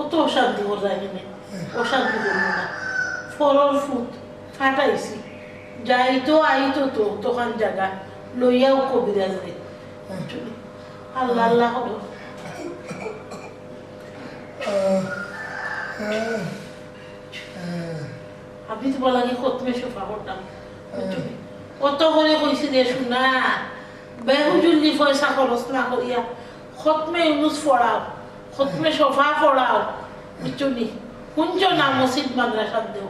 অত অশান্তি করে যায় না অশান্তি করবো না ফলর ফুট ফাটাইছি যাইতো আইতো তো তখন জায়গা লইয়াও কবিরাজ রে আল্লাহ আল্লাহ হলো আমি তো বলা কি খতমে সোফা করতাম কত করে কইছি রে শুনা বেহুজুল্লি পয়সা খরচ না করিয়া খতমে ইউনুস পড়াও খতমে সোফা পড়াও বুঝছো নি কুঞ্জ না মসজিদ মাদ্রাসা দেও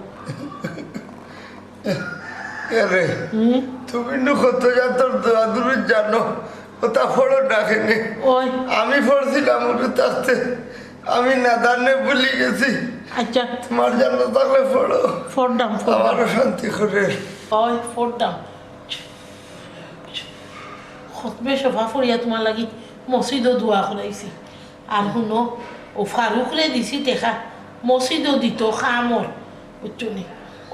আরে তুমি নু কত যাতর দূরে জানো ওটা ফড়ো ডাকেনি ওই আমি পড়ছিলাম ওটা থাকতে আমি নাদানে ভুলি গেছি আচ্ছা তোমার জানো থাকলে পড়ো ফোরডাম আমারও শান্তি করে ওই ফোরডাম খতমে সোফা পড়িয়া তোমার লাগি মসজিদও দোয়া করাইছি আর শুনো ও ফারুকরে দিছি দেখা মসজিদও দিত খামর বুঝছো নি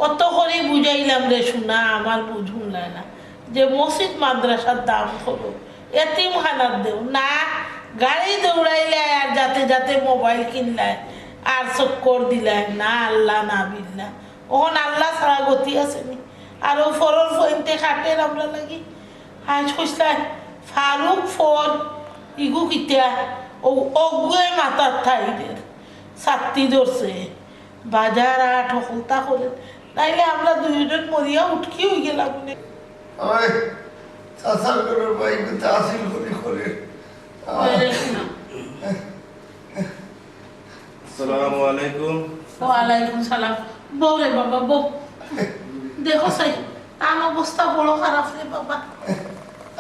অত করে বুঝাইলাম রে শোনা আমার বুঝুন না যে মসজিদ মাদ্রাসার দাম হলো এতিম খানার দেও না গাড়ি দৌড়াইলে আর যাতে যাতে মোবাইল কিনলায় আর চক্কর দিলাই না আল্লাহ না বিল্লা ওখন আল্লাহ ছাড়া গতি আসেনি আর ও ফরর ফইনতে খাটের আমরা লাগি আজ কইসলাই ফারুক ফর ইগু কিতা ও অগুয়ে মাথার ঠাইদের ছাত্তি ধরছে বাজার আট হলতা করে নাইলে আমরা দুইজন মরিয়া উঠকি হয়ে গেলাম মনে ওই চাচার ঘরের বাইক আসিল করি করে আসসালামু আলাইকুম। ওয়ালাইকুম সালাম। বউ রে বাবা বউ, দেখো সাই তার অবস্থা বড় খারাপ রে বাবা।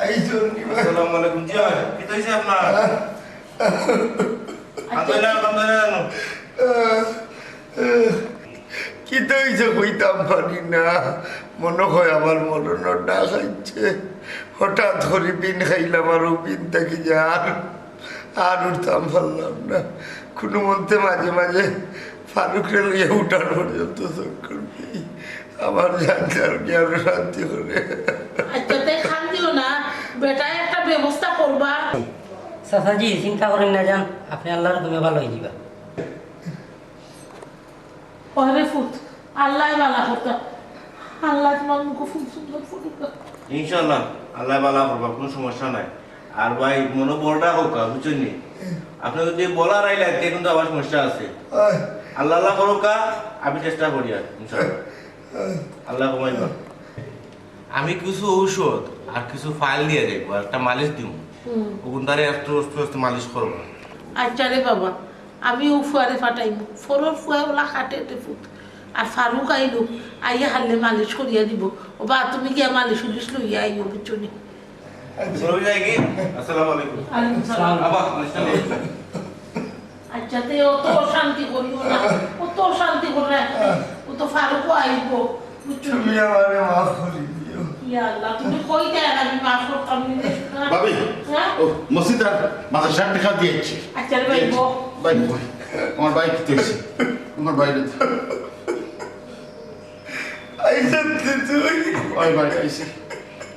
আসসালামু আলাইকুম। জি কি হইছে আপনার? কি তো হইছে কইতাম পারি না, মনে হয় আমার মরণের ডাক খাইছে। হঠাৎ করে পিন খাইলাম আর পিন থাকি যে আর উঠতাম পারলাম না। কোনো মধ্যে মাঝে মাঝে ফারুকরে লইয়া উঠার পর্যন্ত চক্কর দিই। আমার জানতে আর কি আরো শান্তি করে। আচ্ছা তাই খান দিও না, বেটায় একটা ব্যবস্থা করবা। চাচাজি চিন্তা করেন না যান, আপনি আল্লাহর তুমি ভালো হয়ে যাবা। ওরে ফুট আল্লাহ বালা করতা, আল্লাহ তোমার মুখ ফুল সুন্দর ফুটুক। ইনশাআল্লাহ আল্লাহ বালা করবা, কোনো সমস্যা নাই। আর ভাই মনে বড়টা হোক বুঝছেন নি, আপনি যদি বলার আইলে কিন্তু আবার সমস্যা আছে। আল্লাহ আল্লাহ করোকা, আমি চেষ্টা করি আর ইনশাআল্লাহ আল্লাহ কমাইবা। আমি কিছু ঔষধ আর কিছু ফাইল দিয়ে যাবো, আর একটা মালিশ দিব, ওগুন তারে একটু আস্তে মালিশ করবো। আচ্ছা রে বাবা, আমি ও ফুয়ারে ফাটাইব, ফোরর ফুয়া ওলা কাটে ফুট। আর ফারুক আইলো, আইয়া হারলে মালিশ করিয়া দিব। ও বা তুমি গিয়া মালিশ উলিশ লইয়া আইও বুঝছনি। আসসালামু আলাইকুম। আলাইকুম সালাম। আবার মালিশটা নিয়ে আচ্ছা তে অত শান্তি করিও না, অত শান্তি করে রাখবে। ও তো ফারুকও আইব বুঝছনি। তুমি আমারে মাফ করে দিও। ইয়া আল্লাহ, তুমি কইতে আর আমি মাফ করতাম না। ভাবি হ্যাঁ ও মসজিদ আর মাথা শার্ট দেখা দিয়েছি। আচ্ছা রে ভাই বউ। ভাই ভাই আমার ভাই কি হয়েছে? আমার বাইরে আইসা তুই ভাই ভাই আইসি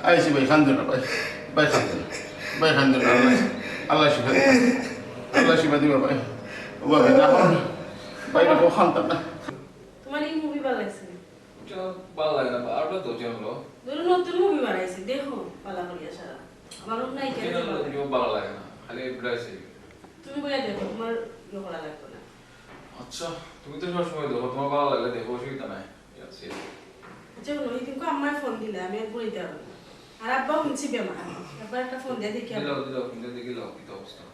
আইসি ভাই খান্দো না ভাই, ভাই খান্দো না, ভাই খান্দো না। আল্লাহ শিফা দিবা, আল্লাহ শিফা দিবা ভাই। ও ভাই না বাইরে ও খান্তাম না। তোমার এই মুভি ভালো লাগছে? ভালো লাগে না, আরটা তো হলো ধরো নতুন মুভি বানাইছে, দেখো পালা করিয়া সারা। আমারও নাই কেন ভালো লাগে না, খালি ব্রাইসে। তুমি বইয়া দেখো, তোমার ইয়ে করা লাগবে না। আচ্ছা তুমি তো সবসময় দেখো, তোমার ভালো লাগলে দেখো, অসুবিধা নাই। আচ্ছা কোনো দিনকে আম্মায় ফোন দিলে আমি আর বলিতে পারবো না। আর আব্বা শুনছি বেমার, একবার একটা ফোন দিয়ে দেখি। দিলাও কিন্তু দেখি লাও কি অবস্থা।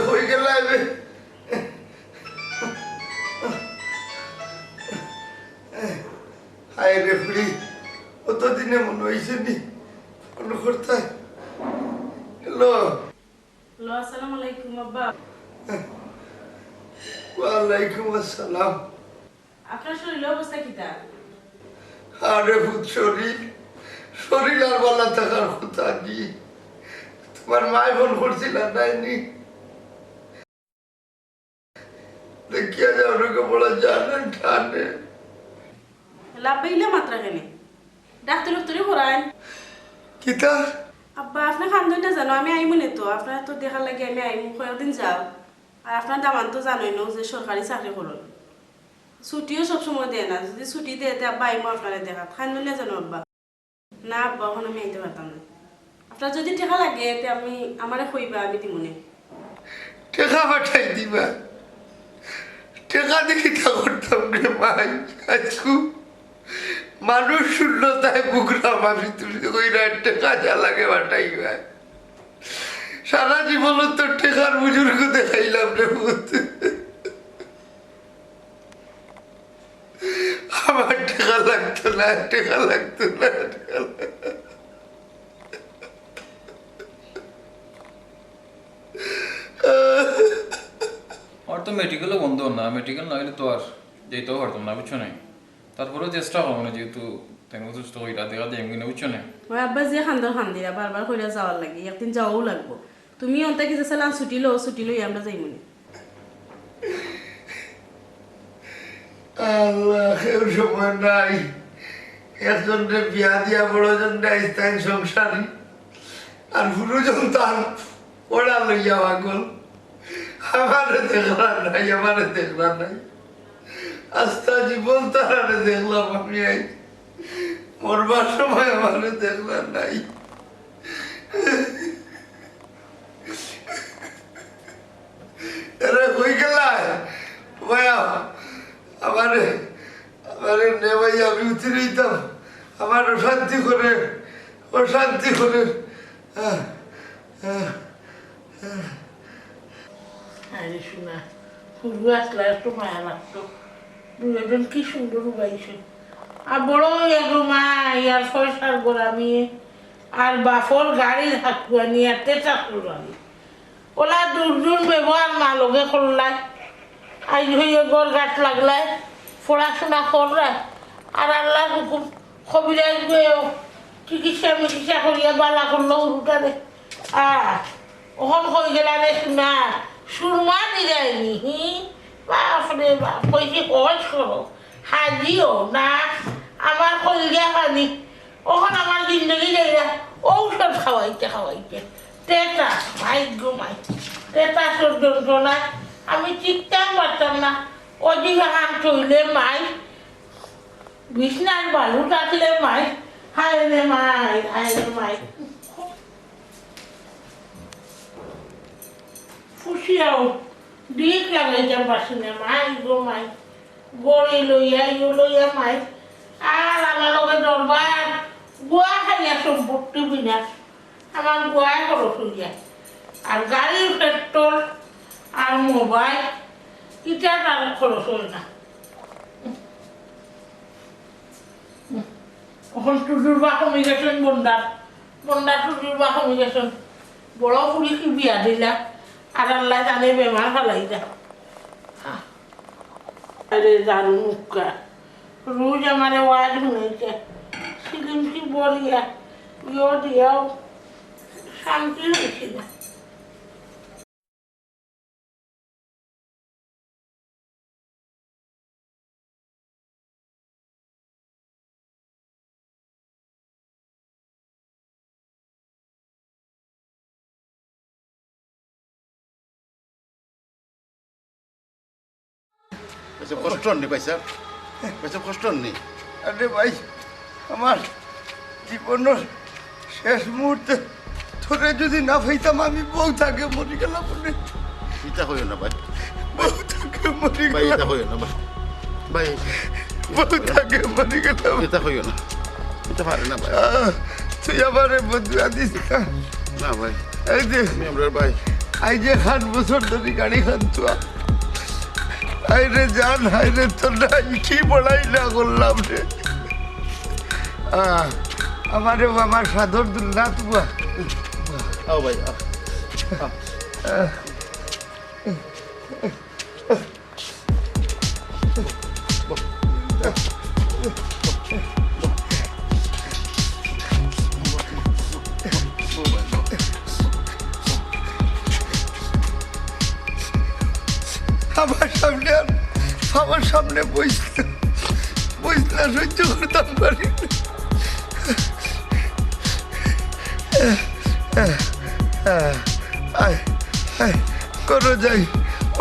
হয়ে গেল হায় রে ফুড়ি, অতদিনে মনে হয়েছে নি মনে করতে। হ্যালো হ্যালো, আসসালামু আলাইকুম আব্বা। ওয়ালাইকুম আসসালাম। আপনার শরীরের অবস্থা কি তা? আরে ভূত শরীর শরীর আর বলা থাকার কথা নি। তোমার মায় ফোন করছিল নাইনি? দেখিয়া যাও ওকে বলা জানে টানে। লাভ পাইলে মাত্রা কেনে ডাক্তার ডাক্তারি করায় কিতা আব্বা। আপনার খান্দন না জানো, আমি আইমু নে তো আপনার তো দেখার লাগে আমি আইমু, কয়েকদিন যাও। আর আপনার দামান তো জানোই না যে সরকারি চাকরি করুন, ছুটিও সবসময় দেয় না। যদি ছুটি দেয় তে আব্বা আইমু আপনারা দেখা। খান্দন না জানো আব্বা? না আব্বা, এখন আমি আইতে পারতাম না। আপনার যদি টেকা লাগে তে আমি আমারে কইবা, আমি দিমুনে। টেকা পাঠাই দিবা? টেকা দেখি তা করতাম রে ভাই। আজকু মানুষ শূন্যতায় বুকরাম আমি, তুমি কইরা টেকা যা লাগে পাঠাইবা। সারা জীবন তো টেকার বুজুর্গ দেখাইলাম রে ভূত। আমার টেকা লাগতো না, টেকা লাগতো না, টেকা লাগতো। আর তো মেডিকেলও বন্ধ না, মেডিকেল না হলে তো আর যেতেও পারতাম না, বুঝছো না। তারপরেও চেষ্টা করবো না, যেহেতু তেমন সুস্থ হইরা দেখা যায় এমনি, বুঝছো না। ওই আব্বা যে খান্দর খান্দিরা বারবার কইরা যাওয়ার লাগে, একদিন যাওয়াও লাগবো। তুমি অন্তে কি চাইলাম ছুটি লই আমরা যাইমুনে। আল্লাহ, কেউ সময় নাই। একজনকে বিয়া দিয়া বড়জন স্থায়ী সংসারী, আর গুরুজন তার পড়া লইয়া পাগল। আমারে দেখলা নাই, আমারে দেখলা নাই। আস্তা জীবন তারারে দেখলাম আমি। আই মরবার সময় আমারে দেখলা নাই। আরে হয়ে গেলাই ভাইয়া আমারে আমারে নে ভাই আমি উঠে রইতাম আমার অশান্তি করে আরে শোনা ফুলু আসলে একটু মায়া লাগতো দুজন কি সুন্দর উগাইছে আর বড় এগো মা আর পয়সার গোড়ামি আর বাফর গাড়ির হাত গুয়ানি আর তেটা কুড়ানি ওলা দূর দূর ব্যবহার মা লগে করলাই আজ হইয়া গড় গাছ লাগলাই পড়াশোনা করলাই আর আল্লাহ হুকুম কবিরাজ গেও চিকিৎসা মিকিৎসা করিয়া বালা করলো উরুটারে ওখান হয়ে গেলা রে শোনা সুরমা দিলাইনি বাপরে বাপ কইছে কচ করো হাজিও না আমার কইলা খানি ওখান আমার জিন্দগি যাই না ঔষধ খাওয়াইতে তেতা মাই গো মাই তেতা যন্ত্রণায় আমি চিকতাম পারতাম না অজিগা হান চইলে মাই বিছনার বালু থাকলে মাই হায় রে মাই ফুসিয়াও দিক লাগাইতাম পারছি না মাই গো মাই গড়ি লইয়া মাই আর আমার লগে দরবার গুয়া খাইয়া সম্পত্তি বিনা আমার গুয়ায় খরচ হয়ে যায় আর গাড়ির পেট্রোল আর মোবাইল এটা তার খরচ হয় না এখন টুটুর বা কমে গেছেন বন্ডার টুটুর বা কমে গেছেন বড় পুরি কি বিয়া দিলা আর আল্লাহ জানে বেমার ফেলাই যা আরে দারুণ মুখা রোজ আমারে ওয়াজ শুনেছে সিলিম কি বলিয়া ইয়ে দিয়াও শান্তি হয়েছিল কষ্ট নেই পয়সা কষ্ট নেই আরে ভাই আমার জীবনের শেষ মুহূর্তে তোরে যদি না পাইতাম আমি বউ থাকে মরি গেলাম এটা হইও না ভাই বউ থাকে মরি ভাই এটা গেলাম হইও না ভাই বউ থাকে মরি গেলাম এটা হইও না এটা পারে না ভাই তুই আমারে বদলা দিস না না ভাই এই যে আমি আমরা ভাই এই যে 8 বছর ধরে গাড়ি খান্তুয়া আইরে জান আইরে তোর কি বড়াই না করলাম রে আমারে আমার সাধর দুল্লা তুয়া আও ভাই আমার সামনে বসলে সহ্য করতাম পারি করো যাই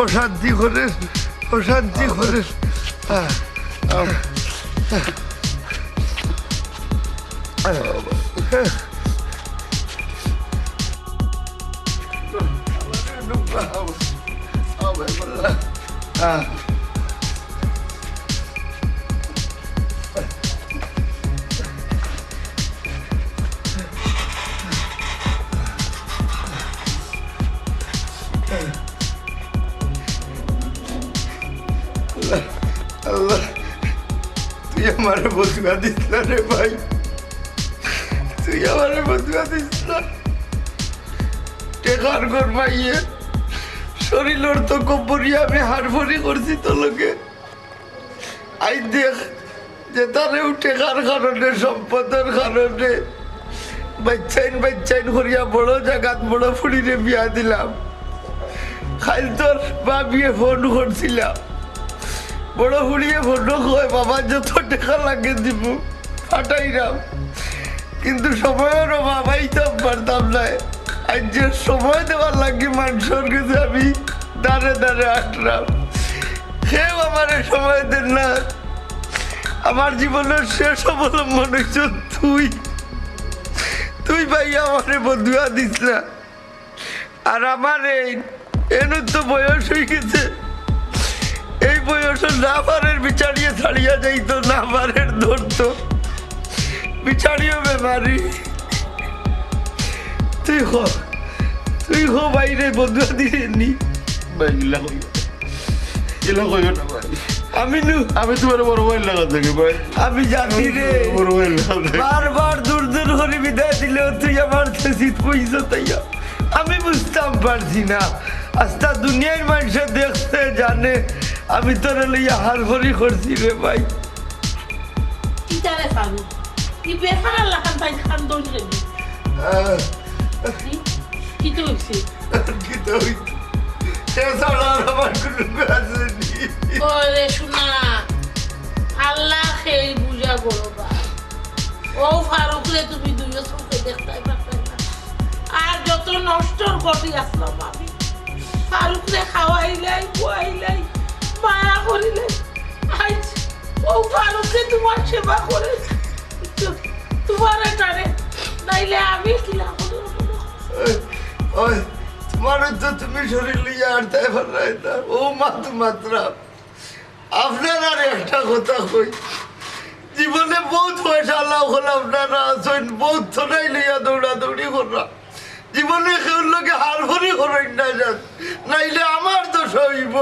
অশান্তি করে আল্লাহ তুই আমার বদুয়া দিস না রে ভাই তুই আমার বদুয়া দিস না টেকার ঘর পাইয়ে শরীরের তো কবরি আমি হাড়ফড়ি করছি তো লোকে আই দেখ যে তারেও টেকার কারণে সম্পদের কারণে বাচ্চাইন করিয়া বড় জায়গাত বড় ফুড়িরে বিয়া দিলাম খাইল তোর বা বিয়ে ফোন করছিলাম বড় ফুড়িয়ে ফোন কয় বাবা যত টাকা লাগে দিব ফাটাইলাম কিন্তু সময়ের বাবাই তো পারতাম না আজ যে সময় দেওয়ার লাগে মানুষের কাছে আমি দাঁড়ে আটলাম কেউ আমার সময় দেন না আমার জীবনের শেষ অবলম্বন হয়েছ তুই ভাই আমারে বদুয়া দিস না আর আমার এই এর তো বয়স হয়ে গেছে, এই বয়সে না পারের বিচারিয়ে ছাড়িয়া যাইতো, না পারের ধরতো, বিচারিও বেমারি। তুই হো বাইরে বন্ধুয়া দিয়ে নি ভাই ইলা কইও, ইলা কইও না ভাই। আমি তোমার বড় ভাই লাগা থাকি ভাই, আমি জানি রে, বড় ভাই লাগা থাকি। বারবার দূর দূর করে বিদায় দিলেও তুই আমার শীত পয়সা তাইয়া আমি বুঝতাম পারছি না। আস্তা দুনিয়ার মানুষে দেখতে জানে আমি তোর লইয়া হার ভরি করছি রে ভাই। ইটারে খাবো ই বেফার লাখান তাই খান দৌড় রেবি কি তো হইছে কিন্তু সে ছাড়া আর আমার কোনো কাজ নেই। ওরে শোনা আল্লাহ সেই বুঝা করবা ও ফারুকরে তুমি দুইও চোখে দেখতে পারতে না। আর যত নষ্টর করি আসলাম আমি ফারুকরে খাওয়াইলাই খুয়াইলাই মায়া করিলাই আজ ও ফারুকরে তোমার সেবা করে তোমার টানে নাইলে আমি কিলা ওই তোমার তো তুমি শরীর লইয়া আর তাই পারাই না। ও মাত্রা আপনার আর একটা কথা কই, জীবনে বহুত পয়সা লাভ হল, আপনারা আছেন বহুত থনাই লইয়া দৌড়াদৌড়ি করা, জীবনে কেউ লোকে হার ভরি করেন না যান, নাইলে আমার দোষ হইব।